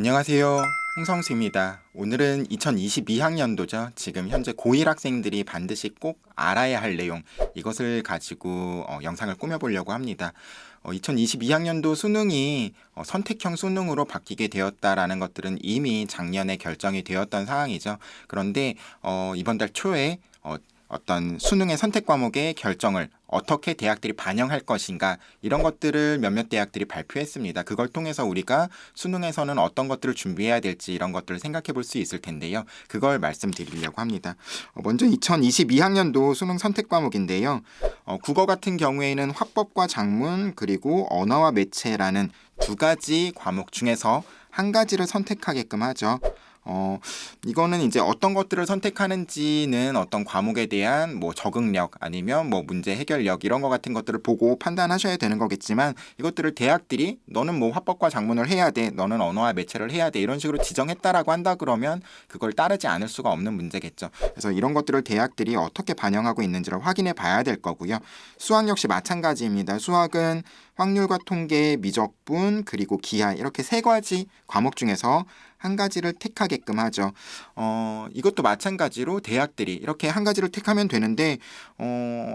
안녕하세요. 홍성수입니다. 오늘은 2022학년도죠. 지금 현재 고1 학생들이 반드시 꼭 알아야 할 내용, 이것을 가지고 영상을 꾸며보려고 합니다. 2022학년도 수능이 선택형 수능으로 바뀌게 되었다라는 것들은 이미 작년에 결정이 되었던 사항이죠. 그런데 이번 달 초에 어떤 수능의 선택 과목의 결정을 어떻게 대학들이 반영할 것인가, 이런 것들을 몇몇 대학들이 발표했습니다. 그걸 통해서 우리가 수능에서는 어떤 것들을 준비해야 될지 이런 것들을 생각해 볼 수 있을 텐데요. 그걸 말씀드리려고 합니다. 먼저 2022학년도 수능 선택 과목인데요. 국어 같은 경우에는 화법과 작문 그리고 언어와 매체라는 두 가지 과목 중에서 한 가지를 선택하게끔 하죠. 이거는 이제 어떤 것들을 선택하는지는 어떤 과목에 대한 적응력 아니면 문제 해결력 이런 거 같은 것들을 보고 판단하셔야 되는 거겠지만, 이것들을 대학들이 너는 화법과 작문을 해야 돼, 너는 언어와 매체를 해야 돼, 이런 식으로 지정했다라고 한다 그러면 그걸 따르지 않을 수가 없는 문제겠죠. 그래서 이런 것들을 대학들이 어떻게 반영하고 있는지를 확인해 봐야 될 거고요. 수학 역시 마찬가지입니다. 수학은 확률과 통계, 미적분, 그리고 기하, 이렇게 세 가지 과목 중에서 한 가지를 택하게끔 하죠. 이것도 마찬가지로 대학들이 이렇게 한 가지를 택하면 되는데,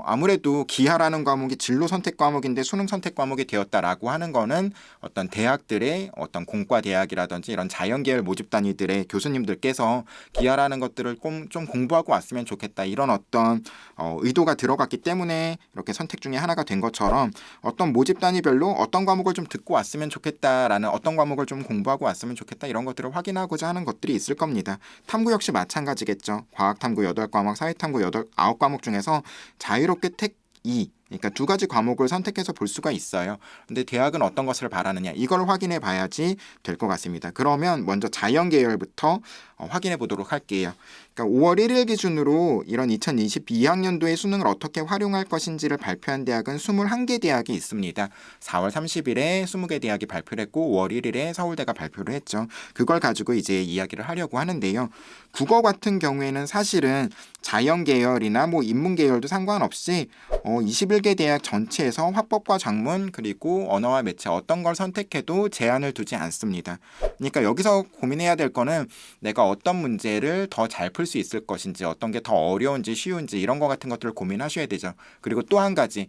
아무래도 기하라는 과목이 진로 선택 과목인데 수능 선택 과목이 되었다라고 하는 거는 어떤 대학들의 어떤 공과 대학이라든지 이런 자연계열 모집 단위들의 교수님들께서 기하라는 것들을 좀 공부하고 왔으면 좋겠다, 이런 어떤 의도가 들어갔기 때문에 이렇게 선택 중에 하나가 된 것처럼, 어떤 모집 단위별로 어떤 과목을 좀 듣고 왔으면 좋겠다라는, 어떤 과목을 좀 공부하고 왔으면 좋겠다, 이런 것들을 확인하고자 하는 것들이 있을 겁니다. 탐구 역시 마찬가지겠죠. 과학탐구 8과목, 사회탐구 9과목 중에서 자유롭게 택 2, 그러니까 두 가지 과목을 선택해서 볼 수가 있어요. 근데 대학은 어떤 것을 바라느냐, 이걸 확인해 봐야지 될 것 같습니다. 그러면 먼저 자연계열부터 확인해 보도록 할게요. 그러니까 5월 1일 기준으로 이런 2022학년도의 수능을 어떻게 활용할 것인지를 발표한 대학은 21개 대학이 있습니다. 4월 30일에 20개 대학이 발표를 했고 5월 1일에 서울대가 발표를 했죠. 그걸 가지고 이제 이야기를 하려고 하는데요. 국어 같은 경우에는 사실은 자연계열이나 인문계열도 상관없이 21개 대학 전체에서 화법과 작문 그리고 언어와 매체 어떤 걸 선택해도 제한을 두지 않습니다. 그러니까 여기서 고민해야 될 거는 내가 어떤 문제를 더 잘 풀 수 있을 것인지, 어떤 게 더 어려운지 쉬운지, 이런 거 같은 것들을 고민하셔야 되죠. 그리고 또 한 가지,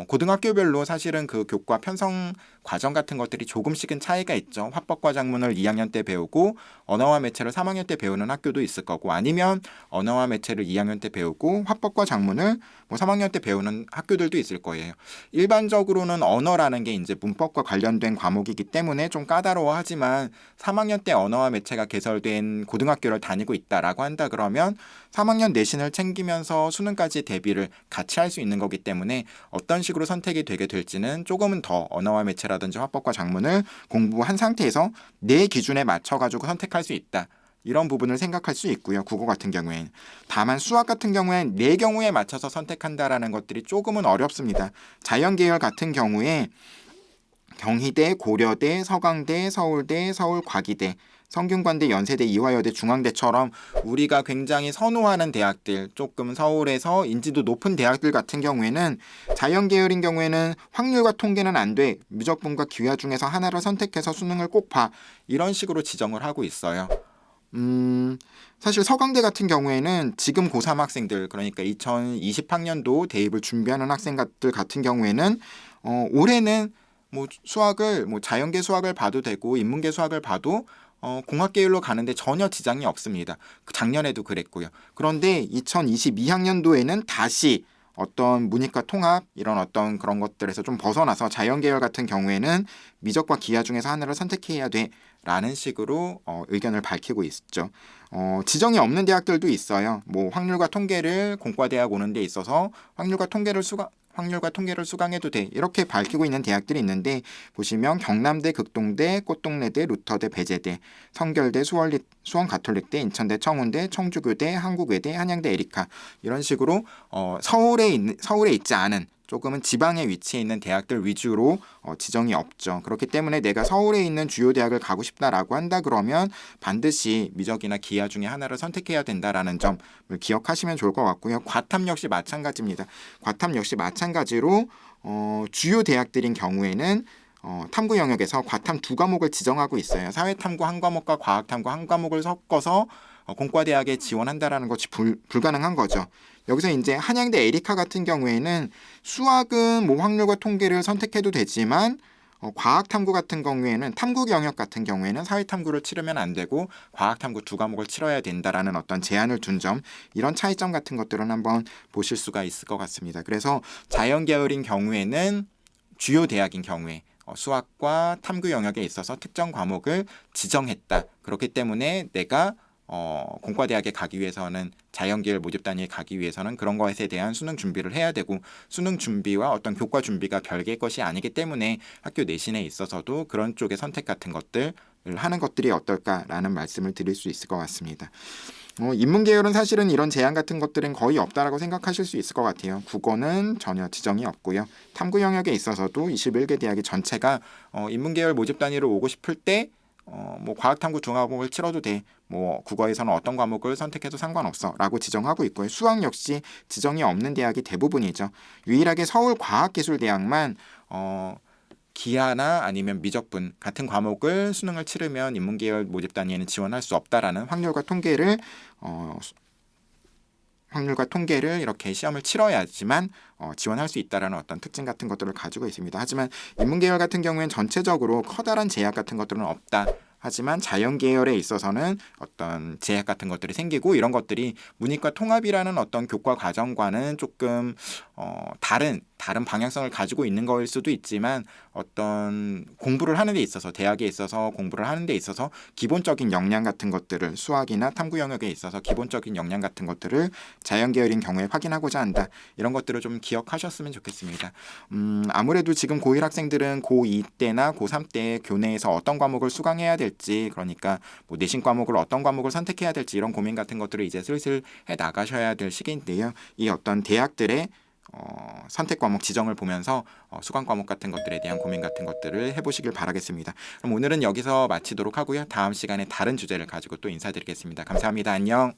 고등학교별로 사실은 그 교과 편성 과정 같은 것들이 조금씩은 차이가 있죠. 화법과 작문을 2학년 때 배우고 언어와 매체를 3학년 때 배우는 학교도 있을 거고, 아니면 언어와 매체를 2학년 때 배우고 화법과 작문을 3학년 때 배우는 학교들도 있을 거예요. 일반적으로는 언어라는 게 이제 문법과 관련된 과목이기 때문에 좀 까다로워하지만, 3학년 때 언어와 매체가 개설된 고등학교를 다니고 있다라고 한다 그러면 3학년 내신을 챙기면서 수능까지 대비를 같이 할 수 있는 거기 때문에 어떤 식으로 선택이 되게 될지는 조금은 더 언어와 매체라든지 화법과 작문을 공부한 상태에서 내 기준에 맞춰가지고 선택할 수 있다, 이런 부분을 생각할 수 있고요. 국어 같은 경우에는. 다만 수학 같은 경우엔 내 경우에 맞춰서 선택한다라는 것들이 조금은 어렵습니다. 자연계열 같은 경우에 경희대, 고려대, 서강대, 서울대, 서울과기대, 성균관대, 연세대, 이화여대, 중앙대처럼 우리가 굉장히 선호하는 대학들, 조금 서울에서 인지도 높은 대학들 같은 경우에는 자연계열인 경우에는 확률과 통계는 안 돼, 미적분과 기하 중에서 하나를 선택해서 수능을 꼭 봐, 이런 식으로 지정을 하고 있어요. 사실 서강대 같은 경우에는 지금 고3 학생들, 그러니까 2020학년도 대입을 준비하는 학생들 같은 경우에는 올해는 수학을 자연계 수학을 봐도 되고 인문계 수학을 봐도 공학계열로 가는데 전혀 지장이 없습니다. 작년에도 그랬고요. 그런데 2022학년도에는 다시 어떤 문이과 통합 이런 어떤 그런 것들에서 좀 벗어나서 자연계열 같은 경우에는 미적과 기하 중에서 하나를 선택해야 돼 라는 식으로 의견을 밝히고 있죠. 지정이 없는 대학들도 있어요. 확률과 통계를 공과대학 오는 데 있어서 확률과 통계를 수강해도 돼, 이렇게 밝히고 있는 대학들이 있는데, 보시면 경남대, 극동대, 꽃동래대, 루터대, 배재대, 성결대, 수원가톨릭대, 인천대, 청운대, 청주교대, 한국외대, 한양대, 에리카, 이런 식으로 서울에 있지 않은 조금은 지방에 위치해 있는 대학들 위주로 지정이 없죠. 그렇기 때문에 내가 서울에 있는 주요 대학을 가고 싶다라고 한다 그러면 반드시 미적이나 기하 중에 하나를 선택해야 된다라는 점을 기억하시면 좋을 것 같고요. 과탐 역시 마찬가지입니다. 과탐 역시 마찬가지로 주요 대학들인 경우에는 탐구 영역에서 과탐 두 과목을 지정하고 있어요. 사회탐구 한 과목과 과학탐구 한 과목을 섞어서 공과대학에 지원한다라는 것이 불가능한 거죠. 여기서 이제 한양대 에리카 같은 경우에는 수학은 뭐 확률과 통계를 선택해도 되지만 과학탐구 같은 경우에는 탐구 영역 같은 경우에는 사회탐구를 치르면 안 되고 과학탐구 두 과목을 치러야 된다라는 어떤 제한을 둔 점, 이런 차이점 같은 것들은 한번 보실 수가 있을 것 같습니다. 그래서 자연 계열인 경우에는 주요 대학인 경우에 수학과 탐구 영역에 있어서 특정 과목을 지정했다. 그렇기 때문에 내가 공과대학에 가기 위해서는 자연계열 모집 단위에 가기 위해서는 그런 것에 대한 수능 준비를 해야 되고, 수능 준비와 어떤 교과 준비가 별개의 것이 아니기 때문에 학교 내신에 있어서도 그런 쪽의 선택 같은 것들을 하는 것들이 어떨까라는 말씀을 드릴 수 있을 것 같습니다. 인문계열은 사실은 이런 제한 같은 것들은 거의 없다라고 생각하실 수 있을 것 같아요. 국어는 전혀 지정이 없고요. 탐구 영역에 있어서도 21개 대학이 전체가 인문계열 모집 단위로 오고 싶을 때 뭐 과학탐구 두 과목을 치러도 돼. 뭐 국어에서는 어떤 과목을 선택해도 상관없어 라고 지정하고 있고요. 수학 역시 지정이 없는 대학이 대부분이죠. 유일하게 서울과학기술대학만 기하나 아니면 미적분 같은 과목을 수능을 치르면 인문계열 모집 단위에는 지원할 수 없다라는 확률과 통계를 이렇게 시험을 치러야지만 지원할 수 있다라는 어떤 특징 같은 것들을 가지고 있습니다. 하지만 인문계열 같은 경우에는 전체적으로 커다란 제약 같은 것들은 없다. 하지만 자연계열에 있어서는 어떤 제약 같은 것들이 생기고, 이런 것들이 문이과 통합이라는 어떤 교과 과정과는 조금 다른 방향성을 가지고 있는 거일 수도 있지만, 어떤 공부를 하는 데 있어서, 대학에 있어서 공부를 하는 데 있어서 기본적인 역량 같은 것들을, 수학이나 탐구 영역에 있어서 기본적인 역량 같은 것들을 자연계열인 경우에 확인하고자 한다. 이런 것들을 좀 기억하셨으면 좋겠습니다. 아무래도 지금 고1 학생들은 고2 때나 고3 때 교내에서 어떤 과목을 수강해야 될지, 그러니까 뭐 내신 과목을 어떤 과목을 선택해야 될지 이런 고민 같은 것들을 이제 슬슬 해 나가셔야 될 시기인데요. 이 어떤 대학들의 선택 과목 지정을 보면서 수강 과목 같은 것들에 대한 고민 같은 것들을 해보시길 바라겠습니다. 그럼 오늘은 여기서 마치도록 하고요. 다음 시간에 다른 주제를 가지고 또 인사드리겠습니다. 감사합니다. 안녕.